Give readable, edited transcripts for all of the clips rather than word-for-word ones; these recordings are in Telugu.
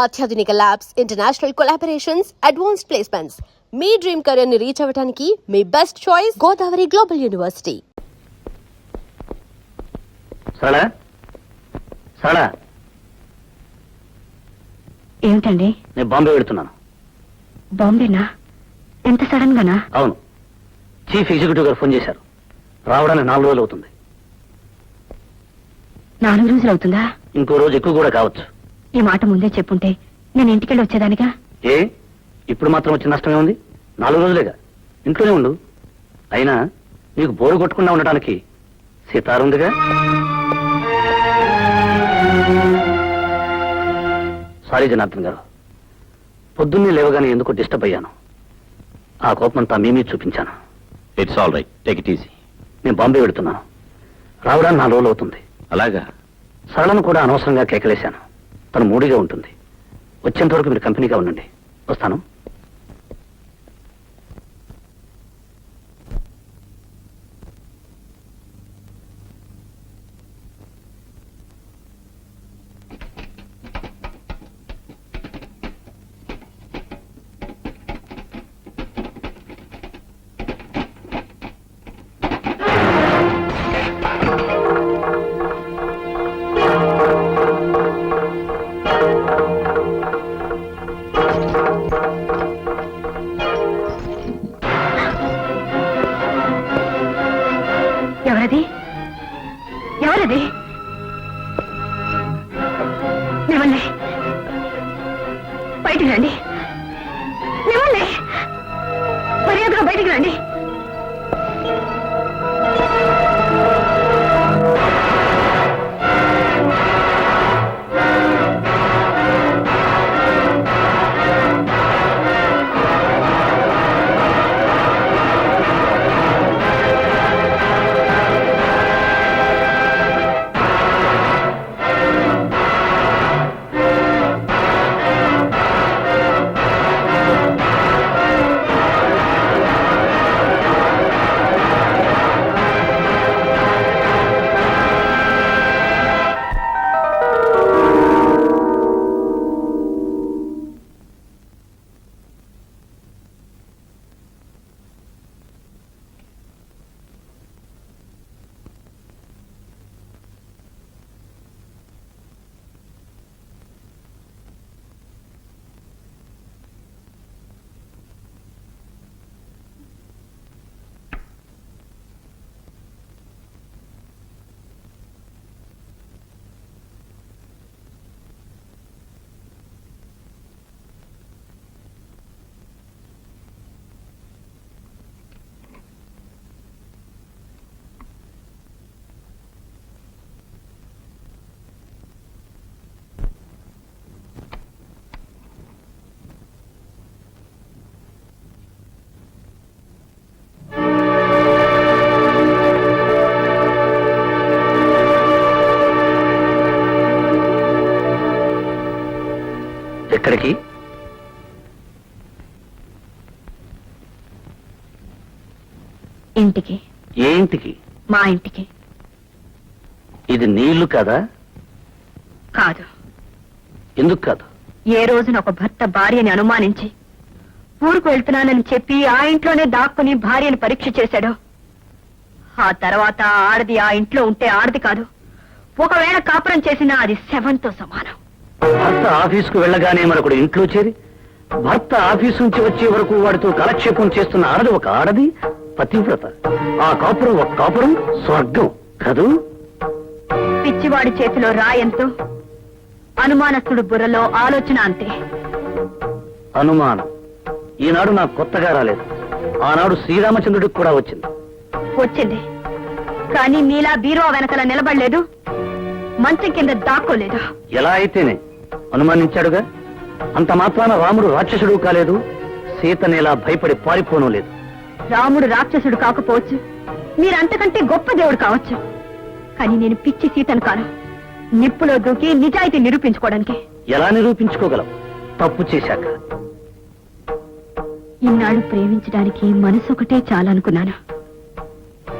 అత్యాధునిక labs, international collaborations, advanced placements. మీ డ్రీమ్ కెరీర్ ని రీచ్ అవ్వడానికి మీ best choice Godavari global university. Sarala, Sarala, ఏమిటండి? నేను బాంబే వెళ్తున్నాను. బాంబేనా? ఎంత సడన్ గానా? అవును, చీఫ్ ఎగ్జిక్యూటివ్ గారు ఫోన్ చేశారు. రావడానికి 4 రోజులు అవుతుంది. 4 రోజులు అవుతుందా? ఇంకో రోజు ఎక్కువ కూడా కావచ్చు. ఈ మాట ముందే చెప్పుంటే నేను ఇంటికెళ్ళి వచ్చేదానిగా. ఏ ఇప్పుడు మాత్రం వచ్చే నష్టమే ఉంది? 4 రోజులేగా, ఇంట్లోనే ఉండు. అయినా నీకు బోరు కొట్టకుండా ఉండటానికి సితారుందిగా. సారీ జనార్దన్ గారు, పొద్దున్నే లేవగానే ఎందుకు డిస్టర్బ్ అయ్యాను. ఆ కోపమంతా మీ మీద చూపించాను. It's all right, take it easy. నేను బాంబే వెళుతున్నాను. రావడానికి 4 రోజులు అవుతుంది. అలాగా? సరళను కూడా అనవసరంగా కేకలేశాను. తను మూడిగా ఉంటుంది. వచ్చేంత వరకు మీరు కంపెనీగా ఉండండి. వస్తాను. ఎవరది? ఎవరది? నివ్వండి, బయటికి రండి. నివ్వండి, మర్యాదగా బయటికి రండి. ఎక్కడికి? ఇంటికి. ఏ ఇంటికి? మా ఇంటికి. ఇది నీ ఇల్లు కాదా? కాదు. ఎందుకు కాదు? ఏ రోజున ఒక భర్త భార్యని అనుమానించి ఊరుకు వెళ్తున్నానని చెప్పి ఆ ఇంట్లోనే దాక్కుని భార్యని పరీక్ష చేశాడో, ఆ తర్వాత ఆడది ఆ ఇంట్లో ఉంటే ఆడది కాదు, ఒకవేళ కాపురం చేసినా అది శవంతో సమానం. భర్త ఆఫీసుకు వెళ్ళగానే మరొకడు ఇంట్లో చేరి భర్త ఆఫీసు నుంచి వచ్చే వరకు వాడితో కాలక్షేపం చేస్తున్న ఆడది ఒక ఆడది, పతివ్రత. ఆ కాపురం ఒక కాపురం, స్వర్గం కదూ? పిచ్చివాడి చేతిలో రాయంతో, అనుమానస్తుడు బుర్రలో ఆలోచన అంతే. అనుమానం ఈనాడు నాకు కొత్తగా రాలేదు. ఆనాడు శ్రీరామచంద్రుడికి కూడా వచ్చింది. వచ్చింది, కానీ మీలా బీరువా వెనకల నిలబడలేదు, మంచం కింద దాక్కోలేదు. ఎలా అయితేనే అనుమానించాడుగా. అంత మాత్రాన రాముడు రాక్షసుడు కాలేదు, సీతనేలా భయపడి పారిపోను లేదు. రాముడు రాక్షసుడు కాకపోవచ్చు, మీరంతకంటే గొప్ప దేవుడు కావచ్చు, కానీ నేను పిచ్చి సీతను కాను. నిప్పులో దూకి నిజాయితీ నిరూపించుకోవడానికి. ఎలా నిరూపించుకోగలవు తప్పు చేశాక? ఇన్నాళ్ళు ప్రేమించడానికి మనసు ఒకటే చాలనుకున్నాను,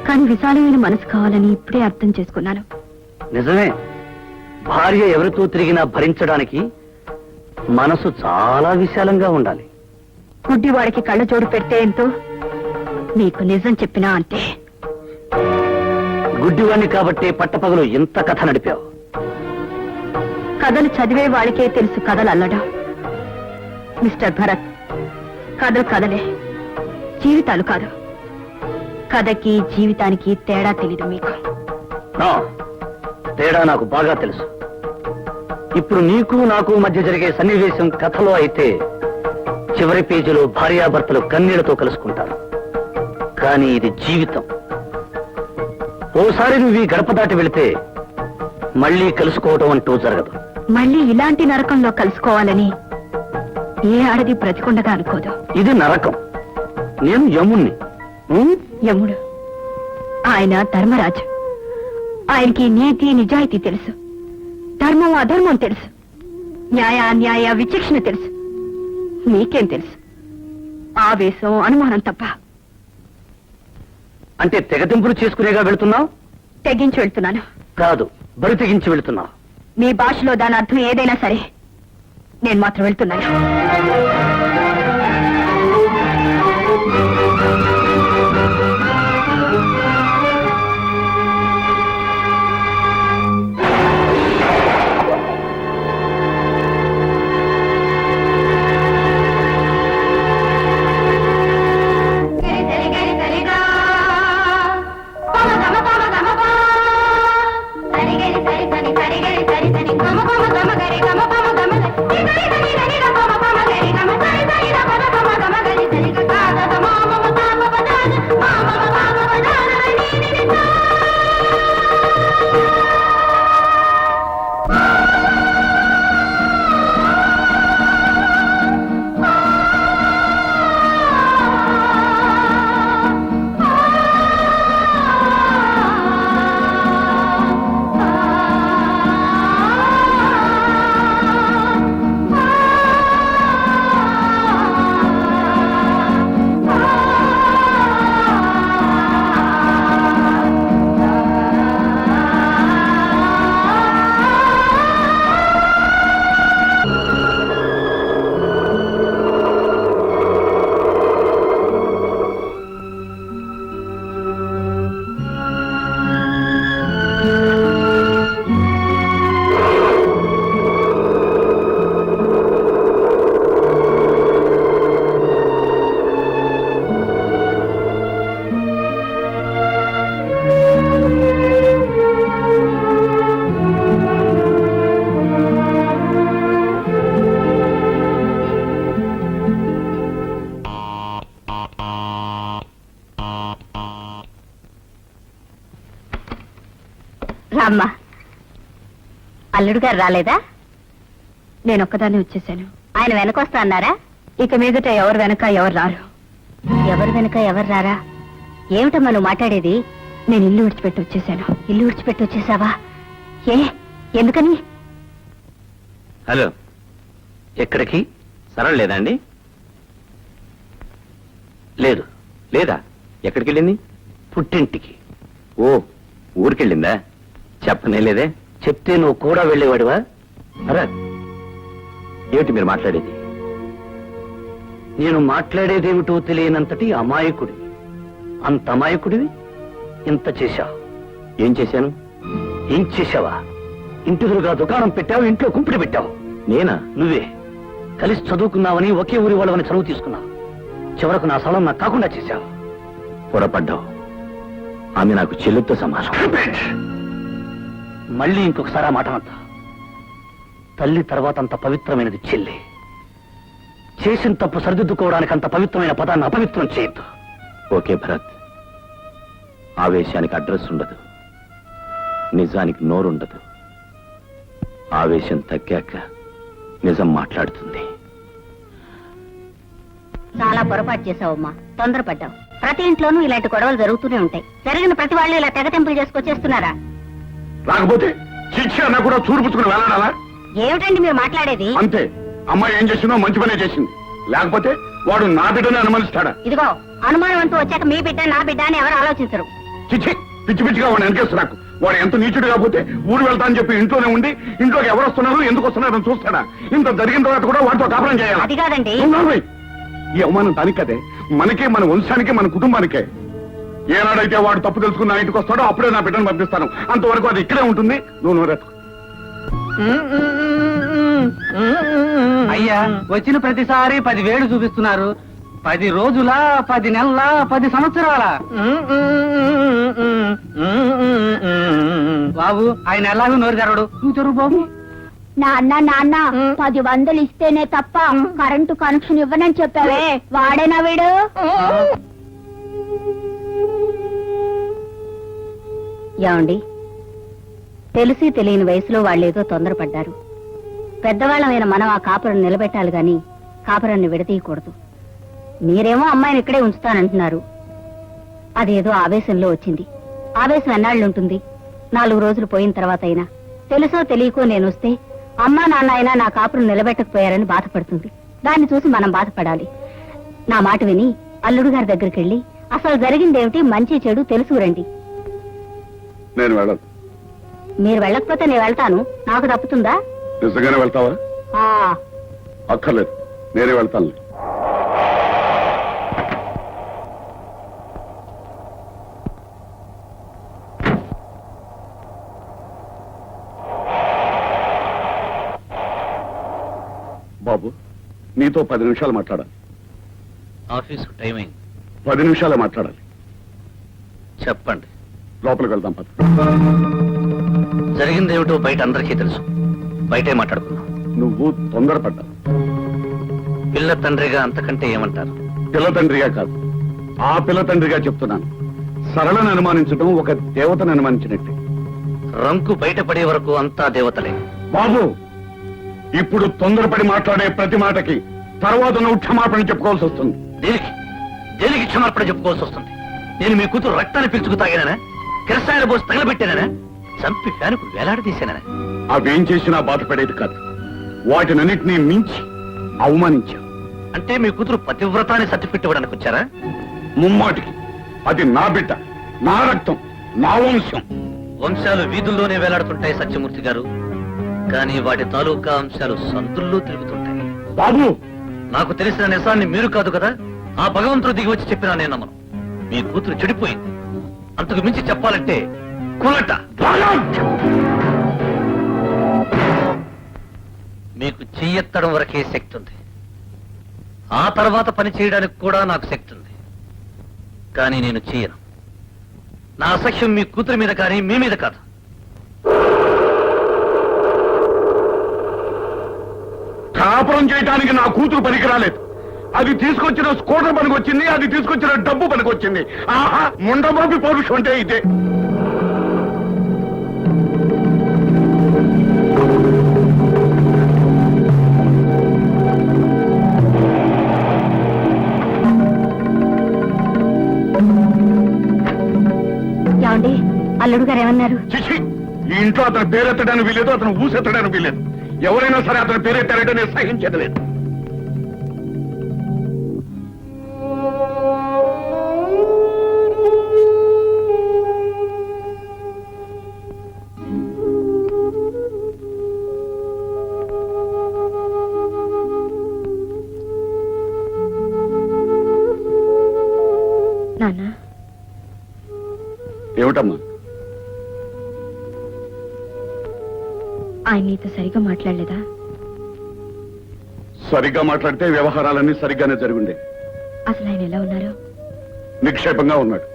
కానీ విశాలమైన మనసు కావాలని ఇప్పుడే అర్థం చేసుకున్నాను. నిజమే, భార్య ఎవరితో తిరిగినా భరించడానికి మనసు చాలా విశాలంగా ఉండాలి. గుడ్డివాడికి కళ్ళ జోడు పెడితే ఎంతో, నీకు నిజం చెప్పినా అంతే. గుడ్డివాణ్ణి కాబట్టి పట్టపగలు ఇంత కథ నడిపావు. కథలు చదివే వాళ్ళకే తెలుసు కథలు అల్లడం. మిస్టర్ భరత్, కథలు కథలే, జీవితాలు కాదు. కథకి జీవితానికి తేడా తెలీదు మీకు. నా తేడా నాకు బాగా తెలుసు. ఇప్పుడు నీకు నాకు మధ్య జరిగే సన్నివేశం కథలో అయితే చివరి పేజీలో భార్యాభర్తలు కన్నీళ్లతో కలుసుకుంటారు. కానీ ఇది జీవితం. ఓసారి నువ్వు ఈ గడప దాటి వెళితే మళ్ళీ కలుసుకోవటం అంటూ జరగదు. మళ్ళీ ఇలాంటి నరకంలో కలుసుకోవాలని ఏ ఆడది బ్రతికుండగా అనుకోదు. ఇది నరకం. నేను యముణ్ణి. యముడు ఆయన ధర్మరాజు. ఆయనకి నీతి నిజాయితీ తెలుసు, ధర్మం అధర్మం తెలుసు, న్యాయ అన్యాయ విచక్షణ తెలుసు. నీకేం తెలుసు? ఆవేశం, అనుమానం తప్ప. అంటే తెగతింపులు చేసుకునేగా వెళుతున్నావు? తెగించి వెళ్తున్నాను. కాదు, బరి తెగించి వెళుతున్నావు. మీ భాషలో దాని అర్థం ఏదైనా సరే, నేను మాత్రం వెళ్తున్నాను. రామ్మా. అల్లుడు గారు రాలేదా? నేను ఒక్కదాన్ని వచ్చేసాను. ఆయన వెనకొస్తా అన్నారా? ఇక మీదట ఎవరు వెనక ఎవరు రారు. ఎవరు వెనక ఎవరు రారా? ఏమిటమ్మా నువ్వు మాట్లాడేది? నేను ఇల్లు విడిచిపెట్టి వచ్చేసాను. ఇల్లు విడిచిపెట్టి వచ్చేసావా? ఏ, ఎందుకని? హలో, ఎక్కడికి? సరళ లేదా అండి? లేదు. లేదా? ఎక్కడికి వెళ్ళింది? పుట్టింటికి. ఓ, ఊరికెళ్ళిందా? చెప్పనే లేదే. చెప్తే నువ్వు కూడా వెళ్ళేవాడివా? అరే, ఏమిటి మీరు మాట్లాడేది? నేను మాట్లాడేదేమిటో తెలియనంతటి అమాయకుడివి. అంత అమాయకుడివి ఇంత చేశావు. ఏం చేశాను? ఏం చేశావా? ఇంటిదురుగా దుకాణం పెట్టావు, ఇంట్లో కుంపిడి పెట్టావు. నేనా? నువ్వే. కలిసి చదువుకున్నావని, ఒకే ఊరి వాళ్ళవని చదువు తీసుకున్నావు. చివరకు నా స్థలం నాకు కాకుండా చేశావు. పొరపడ్డావు. ఆమె నాకు చెల్లుతో సమానం. మళ్ళీ ఇంకొకసారి ఆ మాట అంతా. తల్లి తర్వాత అంత పవిత్రమైనది చెల్లి. చేసిన తప్పు సరిదిద్దుకోవడానికి అంత పవిత్రమైన పదాన్ని అపవిత్రం చేయొద్దు. ఓకే భరత్, ఆవేశానికి అడ్రస్ ఉండదు, నిజానికి నోరుండదు. ఆవేశం తగ్గాక నిజం మాట్లాడుతుంది. చాలా పొరపాటు చేశావమ్మా, తొందరపడ్డావు. ప్రతి ఇంట్లోనూ ఇలాంటి గొడవలు జరుగుతూనే ఉంటాయి. జరిగిన ప్రతి వాళ్ళు ఇలా తెగతెంపులు చేసుకొచ్చేస్తున్నారా? రాకపోతే శిక్ష అన్న కూడా చూరుపుచ్చుకుని వెళ్ళాలా? ఏమిటండి మీరు మాట్లాడేది? అంతే. అమ్మాయి ఏం చేసిందో మంచి పనే చేసింది. లేకపోతే వాడు నా బిడ్డని అనుమానిస్తాడా? ఇదిగో, అనుమానం అంటూ వచ్చాక మీ బిడ్డ నా బిడ్డ అని ఎవరు ఆలోచించరు. చిచ్చి, పిచ్చి పిచ్చిగా వాడిని వెనకేస్తు. నాకు వాడు ఎంత నీచుడు కాకపోతే ఊరు వెళ్తా అని చెప్పి ఇంట్లోనే ఉండి ఇంట్లోకి ఎవరు వస్తున్నారు ఎందుకు వస్తున్నారు అని చూస్తాడా? ఇంత జరిగిన తర్వాత కూడా వాటితో కాపురం చేయాలి. అది కాదండి. ఈ అవమానం దానికి కదే, మనకే, మన వంశానికి, మన కుటుంబానికే. ఏనాడైతే వాడు తప్పు తెలుసుకుని నా ఇంటికి వస్తాడో అప్పుడే నా బిడ్డను పంపిస్తాను. అంతవరకు అది ఇక్కడే ఉంటుంది. నువ్వు నోరెత్తు. అయ్యా, వచ్చిన ప్రతిసారి 10,000 చూపిస్తున్నారు. 10 రోజుల, 10 నెలల, 10 సంవత్సరాల. బాబు, ఆయన ఎలాగో నోరు తెరవడు. నువ్వు తెరువు బాబు. నాన్న 10,000 ఇస్తేనే తప్ప కరెంటు కనెక్షన్ ఇవ్వనని చెప్పావే, వాడేనా వీడు? ఏమండి, తెలిసి తెలియని వయసులో వాళ్ళేదో తొందరపడ్డారు. పెద్దవాళ్ళమైన మనం ఆ కాపురం నిలబెట్టాలి గాని కాపురాన్ని విడతీయకూడదు. మీరేమో అమ్మాయిని ఇక్కడే ఉంచుతానంటున్నారు. అదేదో ఆవేశంలో వచ్చింది. ఆవేశం ఎన్నాళ్ళుంటుంది? 4 రోజులు పోయిన తర్వాత అయినా తెలుసో తెలియకో నేను వస్తే అమ్మా నాన్న అయినా నా కాపురం నిలబెట్టకపోయారని బాధపడుతుంది. దాన్ని చూసి మనం బాధపడాలి. నా మాట విని అల్లుడు గారి దగ్గరికి వెళ్ళి అసలు జరిగిందేమిటి, మంచి చెడు తెలుసుకురండి. నేను వెళ్ళను. మీరు వెళ్ళకపోతే నేను వెళ్తాను. నాకు తప్పుతుందా? నిజంగానే వెళ్తావా? ఆ అక్కర్లేదు, నేనే వెళ్తాను. బాబు, నీతో 10 నిమిషాలు మాట్లాడాలి. ఆఫీసు టైమింగ్ 10 నిమిషాలే మాట్లాడాలి. చెప్పండి. లోపలికి వెళ్దాం పద. జరిగిందేమిటో బయట అందరికీ తెలుసు. బయటే మాట్లాడుకుందాం. నువ్వు తొందరపడ్డావు. పిల్ల తండ్రిగా అంతకంటే ఏమంటారు? పిల్ల తండ్రిగా కాదు, ఆ పిల్ల తండ్రిగా చెప్తున్నాను. సరళను అనుమానించడం ఒక దేవతను అనుమానించినట్టే. రంకు బయటపడే వరకు అంతా దేవతలే. బాబు, ఇప్పుడు తొందరపడి మాట్లాడే ప్రతి మాటకి తర్వాత నువ్వు క్షమాపణ చెప్పుకోవాల్సి వస్తుంది. దేనికి దేనికి క్షమార్పణ చెప్పుకోవాల్సి వస్తుంది? నేను మీ కూతురు రక్తాన్ని పిలుచుకు తాగానా? కిరసాయన పోసి తగలబెట్టానా? చంపి ఫ్యానుకు వేలాడదీశానా? అవేం చేసినా బాధపడేది కాదు. వాటినన్నిటినీ మించి అవమానించావు. అంటే మీ కూతురు పతివ్రతాన్ని సర్టిఫికెట్ ఇవ్వడానికి వచ్చారా? ముమ్మాటికి అది నా బిడ్డ, నా రక్తం, నా వంశం. వంశాలు వీధుల్లోనే వేలాడుతుంటాయి సత్యమూర్తి గారు, కానీ వాటి తాలూకా అంశాలు సందుల్లో తిరుగుతుంటాయి. బాబు, నాకు తెలిసిన నిజాన్ని మీరు కాదు కదా, ఆ భగవంతుడు దిగి వచ్చి చెప్పినా నేను నమ్మను. మీ కూతురు చెడిపోయింది. అంతకు మించి చెప్పాలంటే కులట. మీకు చెయ్యెత్తడం వరకే శక్తి ఉంది. ఆ తర్వాత పని చేయడానికి కూడా నాకు శక్తి ఉంది. కానీ నేను చెయ్యను. నా అసఖ్యం మీ కూతురి మీద కానీ మీ మీద కాదు. కాపురం చేయడానికి నా కూతురు పనికి రాలేదు. అది తీసుకొచ్చిన స్కూటర్ పనికి వచ్చింది, అది తీసుకొచ్చిన డబ్బు పనికి వచ్చింది. ఆహా, ముండబాబి పౌరుషం అంటే ఇదే. ఏమండి, అల్లుడు గారు ఏమన్నారు? చిచి, ఈ ఇంట్లో అతని పేరెత్తడానికి వీలేదు, అతను ఊసెత్తడానికి వీలేదు. ఎవరైనా సరే అతని పేరెత్తారంటే నేను సహించేది లేదు. నాన్న, ఏమిటమ్మా? ఆయన నీతో సరిగా మాట్లాడలేదా? సరిగ్గా మాట్లాడితే వ్యవహారాలన్నీ సరిగ్గానే జరుగుండే. అసలు ఆయన ఎలా ఉన్నారు? నిక్షేపంగా ఉన్నాడు.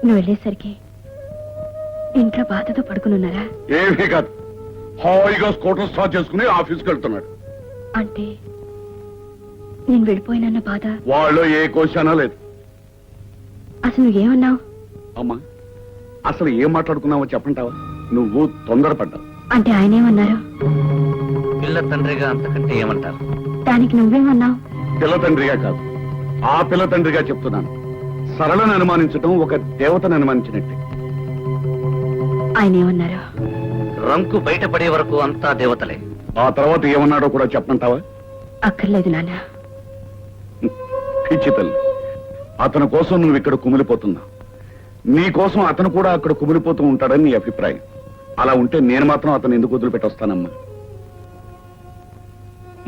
నువ్వు వెళ్ళేసరికి ఇంట్లో బాధతో పడుకునున్నారా? ఏమీ కాదు, హాయిగా స్కూటర్ స్టార్ట్ చేసుకుని ఆఫీస్కి వెళ్తున్నాడు. అంటే నేను వెళ్ళిపోయినన్న బాధ వాళ్ళు ఏ క్వశ్చనా లేదు. అసలు నువ్వేమన్నావు? అమ్మా, అసలు ఏం మాట్లాడుకున్నావో చెప్పంటావా? నువ్వు తొందరపడ్డావు. అంటే ఆయనేమన్నారు? పిల్ల తండ్రిగా అంతకంటే ఏమంటారు? దానికి నువ్వేమన్నావు? పిల్ల తండ్రిగా కాదు, ఆ పిల్ల తండ్రిగా చెప్తున్నాను. సరళను అనుమానించడం ఒక దేవతను అనుమానించినట్టే. ఆయనేమన్నారు? రంకు బయటపడే వరకు అంతా దేవతలే. ఆ తర్వాత ఏమన్నాడో కూడా చెప్పంటావా? అక్కర్లేదు నాన్న. పిచ్చి తల్లి, అతని కోసం నువ్వు ఇక్కడ కుమిలిపోతున్నావు. నీ కోసం అతను కూడా అక్కడ కుమిలిపోతూ ఉంటాడని నీ అభిప్రాయం. అలా ఉంటే నేను మాత్రం అతను ఎందుకు వదిలిపెట్టొస్తానమ్మా?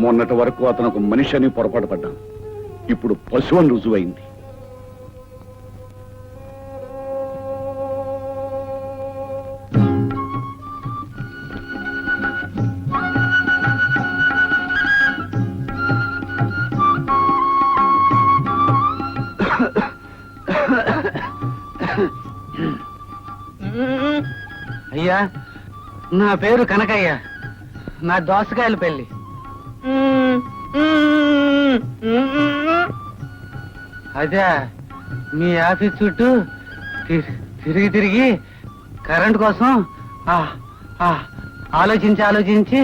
మొన్నటి వరకు అతను ఒక మనిషి అని పొరపాటు పడ్డాను. ఇప్పుడు పశువు అని రుజువైంది. అయ్యా, నా పేరు కనకయ్య. నా దోసకాయల పెళ్లి. అదే మీ ఆఫీస్ చుట్టూ తిరిగి తిరిగి కరెంట్ కోసం ఆలోచించి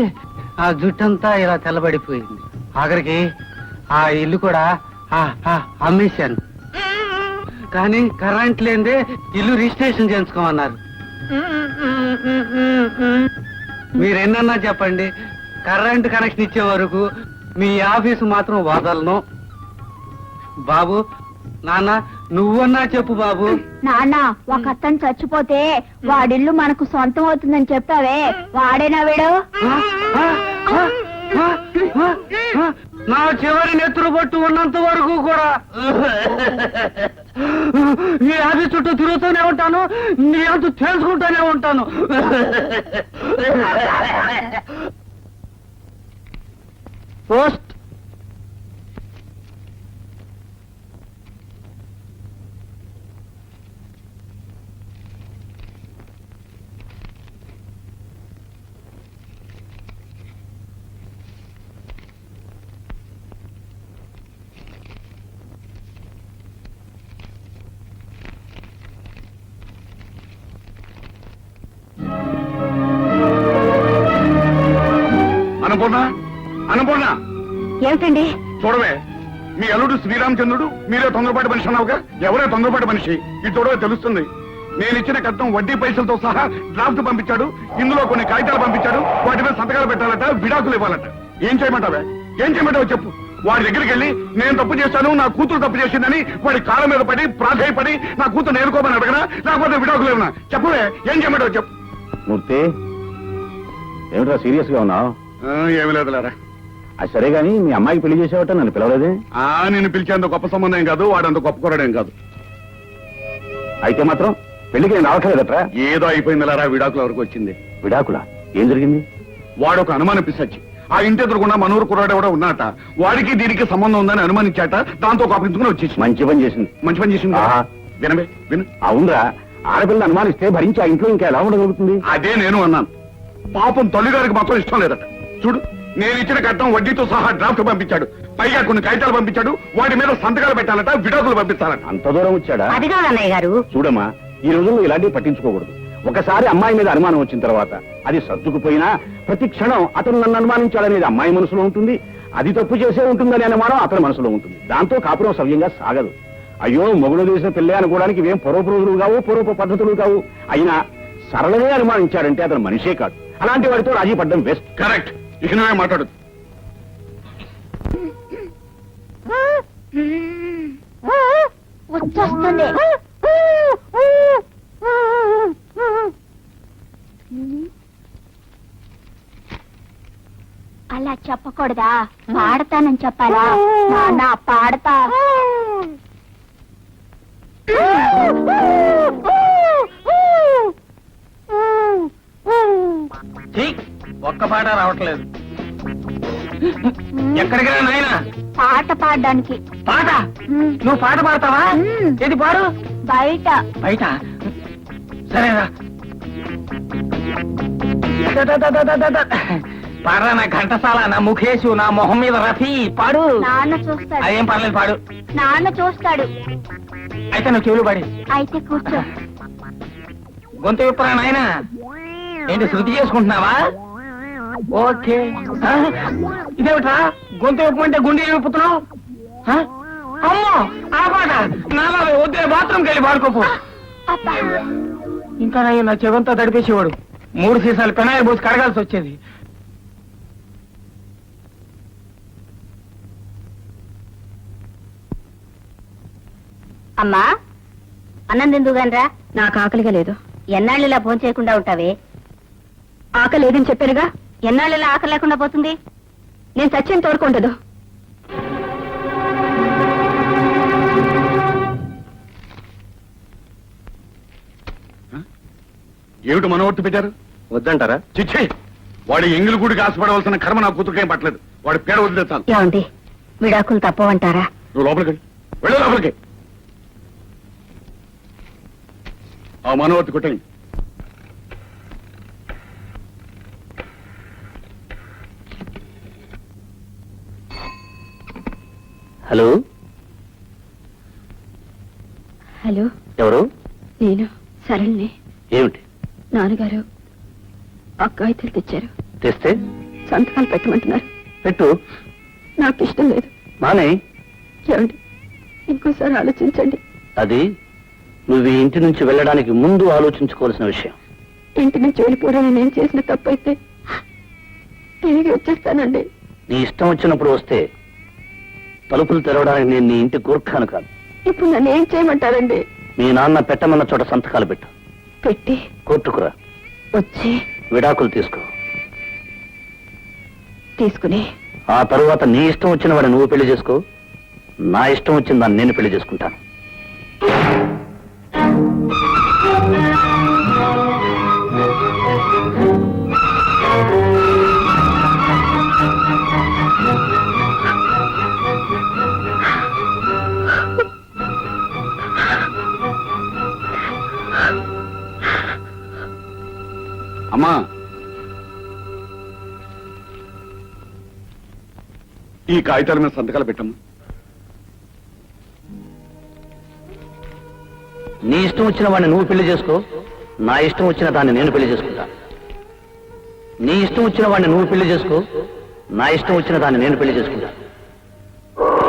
ఆ జుట్టంతా ఇలా తెల్లబడిపోయింది. ఆఖరికి ఆ ఇల్లు కూడా అమ్మేశాను. కానీ కరెంట్ లేదే ఇల్లు రిజిస్ట్రేషన్ చేయించుకోమన్నారు. మీరెన్నన్నా చెప్పండి, కరెంట్ కనెక్షన్ ఇచ్చే వరకు మీ ఆఫీసు మాత్రం వదలను. బాబు, నాన్న, నువ్వన్నా చెప్పు బాబు. నాన్న, ఒక అతను చచ్చిపోతే వాడిల్లు మనకు సొంతం అవుతుందని చెప్పావే, వాడేనా వీడు? నా చివరి నెత్తురు పట్టు ఉన్నంత వరకు కూడా నీ ఆఫీస్ చుట్టూ తిరుగుతూనే ఉంటాను, నీ అంత తెలుసుకుంటూనే ఉంటాను. పోస్ట్. అన్నపూర్ణ, ఏమిటండి? చూడవే, మీ అల్లుడు శ్రీరామచంద్రుడు, మీరే తొందరపాటి మనిషి అన్నావుగా. ఎవరే తొందరపాటి మనిషి? ఇది చూడవే తెలుస్తుంది. నేను ఇచ్చిన కట్నం వడ్డీ పైసలతో సహా డ్రాఫ్ట్ పంపించాడు. ఇందులో కొన్ని కాగితాలు పంపించాడు. వాటి మీద సంతకాలు పెట్టాలట, విడాకులు ఇవ్వాలట. ఏం చేయమంటావే? ఏం చేయమంటావో చెప్పు. వాడి దగ్గరికి వెళ్ళి నేను తప్పు చేశాను, నా కూతురు తప్పు చేసిందని వాడి కాళ్ళ మీద పడి ప్రాధాయపడి నా కూతురు నేర్కోమని అడగనా, లేకపోతే విడాకులు ఇవ్వనా? చెప్పవే, ఏం చేయమంటావు చెప్పు. మూర్తి, ఏమిట్రా సీరియస్ గా ఉన్నావు? ఏమి లేదులేరా. అది సరే గాని మీ అమ్మాయికి పెళ్లి చేసేవట నన్ను పిలవలేదే? నేను పిలిచేంత గొప్ప సంబంధం ఏం కాదు, వాడంత గొప్ప కూరడేం కాదు. అయితే మాత్రం పెళ్లికి నేను రావట్లేదట్రా? ఏదో అయిపోయిందిలేరా, విడాకుల వరకు వచ్చింది. విడాకులా? ఏం జరిగింది? వాడు ఒక అనుమానం పిసచ్చి ఆ ఇంటి ఎదురుకుండా మనూరు కుర్రాడు కూడా ఉన్నాట. వాడికి దీనికి సంబంధం ఉందని అనుమానించాట. దాంతో కోపించుకుని వచ్చేసి మంచి పని చేసింది. మంచి పని చేసింది. వినవే, విను. అవునరా, ఆడపిల్లని అనుమానిస్తే భరించి ఆ ఇంట్లో ఇంకా ఎలా ఉండగలుగుతుంది? అదే నేను అన్నాను. పాపం తల్లిగారికి మాత్రం ఇష్టం లేదట. చూడు, నేను ఇచ్చిన కట్నం వడ్డీతో సహా డ్రాఫ్ట్ పంపించాడు. పైగా కొన్ని కాగితాలు పంపించాడు. వాటి మీద సంతకాలు పెట్టాలట, విడాకులు పంపించాలట. అంత దూరం వచ్చాడా? అదిగా అన్నయ్య గారు. చూడమ్మా, ఈ రోజుల్లో ఇలాంటివి పట్టించుకోకూడదు. ఒకసారి అమ్మాయి మీద అనుమానం వచ్చిన తర్వాత అది సర్దుకుపోయినా ప్రతి క్షణం అతను నన్ను అనుమానించాడనేది అమ్మాయి మనసులో ఉంటుంది. అది తప్పు చేసే ఉంటుందని అనుమానం అతని మనసులో ఉంటుంది. దాంతో కాపురం సవ్యంగా సాగదు. అయ్యో, మొగుడు చేసిన పెళ్ళే అనుకోవడానికి ఇవేం పూర్వపు రోజులు కావు, పూర్వపు పద్ధతులు కావు. అయినా సరళమే అనుమానించాడంటే అతను మనిషే కాదు. అలాంటి వాడితో రాజీ పడ్డం బెస్ట్. కరెక్ట్. ఇక నువ్వే మాట్లాడు. వచ్చేస్తుంది. అలా చెప్పకూడదా? పాడతానని చెప్పాలా? నాన్న, పాడతా. ఒక్క పాట రావట్లేదు. ఎక్కడికి రా నాయనా? పాట పాడడానికి. పాట? నువ్వు పాట పాడతావా? ఏది పాడు? బయట. బయట? సరేరా, పాడరా. నా ఘంటసాల, నా ముఖేషు, నా మొహం మీద రఫీ, పాడు. నాన్న చూస్తాడు. అదేం పర్లేదు, పాడు. నాన్న చూస్తాడు. అయితే నువ్వు చెవులు పాడి. అయితే కూర్చో. గొంతు విప్పరా నాయనా. ఏంటి, శృతి చేసుకుంటున్నావా? ఓకే. ఇదేమిట్రా, గొంతు విప్పమంటే గుండె విప్పుతున్నావు? అమ్మో, ఆ పాట నా వద్దే, బాత్రూమ్కి వెళ్ళి పాడుకోపో. అబ్బా. ఇంకా నా చెవంతా తడిపేసేవాడు. 3 సీసాలు పెనాయి పోసి కడగాల్సి వచ్చేది. అమ్మా, అన్నం తిందుగానరా. నాకు ఆకలిగా లేదు. ఎన్నాళ్ళు ఇలా ఫోన్ చేయకుండా ఉంటావే? ఆకలి లేదని చెప్పానుగా. ఎన్నాళ్ళలా ఆకలి లేకుండా పోతుంది? నేను సత్యం తోడుకుంటదు. ఏమిటి మనోవర్తి పెట్టారు? వద్దంటారా? చిచ్చి, వాడి ఎంగిలి గుడికి ఆశపడవలసిన కర్మ నా కూతురుకేం పట్టలేదు. వాడి పేడ వదిలే చాలు. ఏమండి, విడాకులు తప్పవంటారా? నువ్వు లోపలికి వెళ్ళు లోపలికి. ఆ మనోవర్తి కొట్టండి. హలో, హలో, ఎవరు? నేను సరళిని. ఏమిటి? నాన్నగారు అక్కాయితలు తెచ్చారు. తెస్తే సంతకాలు పెట్టమంటున్నారు. పెట్టు. నాకు ఇష్టం లేదు. మానే. ఏమండి, ఇంకోసారి ఆలోచించండి. అది నువ్వు ఈ ఇంటి నుంచి వెళ్ళడానికి ముందు ఆలోచించుకోవాల్సిన విషయం. ఇంటి నుంచి వెళ్ళిపోవడం నేను చేసిన తప్పైతే తిరిగి వచ్చేస్తానండి. నీ ఇష్టం వచ్చినప్పుడు వస్తే తలుపులు తెరవడానికి నేను నీ ఇంటి గూర్ఖాను కాదు. ఇప్పుడు నన్ను ఏం చేయమంటారండి? మీ నాన్న పెట్టమన్న చోట సంతకాలు పెట్టు. పెట్టి కోర్టుకురా. వచ్చి విడాకులు తీసుకో. తీసుకుని ఆ తరువాత నీ ఇష్టం వచ్చిన వాడిని నువ్వు పెళ్లి చేసుకో. నా ఇష్టం వచ్చిన దాన్ని నేను పెళ్లి చేసుకుంటాను. అమ్మా, ఈ కాగితాల మీద సంతకాలు పెట్టమ్మా. నీ ఇష్టం వచ్చిన వాడిని నువ్వు పెళ్లి చేసుకో. నా ఇష్టం వచ్చిన దాన్ని నేను పెళ్లి చేసుకుంటాను. నీ ఇష్టం వచ్చిన వాడిని నువ్వు పెళ్లి చేసుకో. నా ఇష్టం వచ్చిన దాన్ని నేను పెళ్లి చేసుకుంటాను.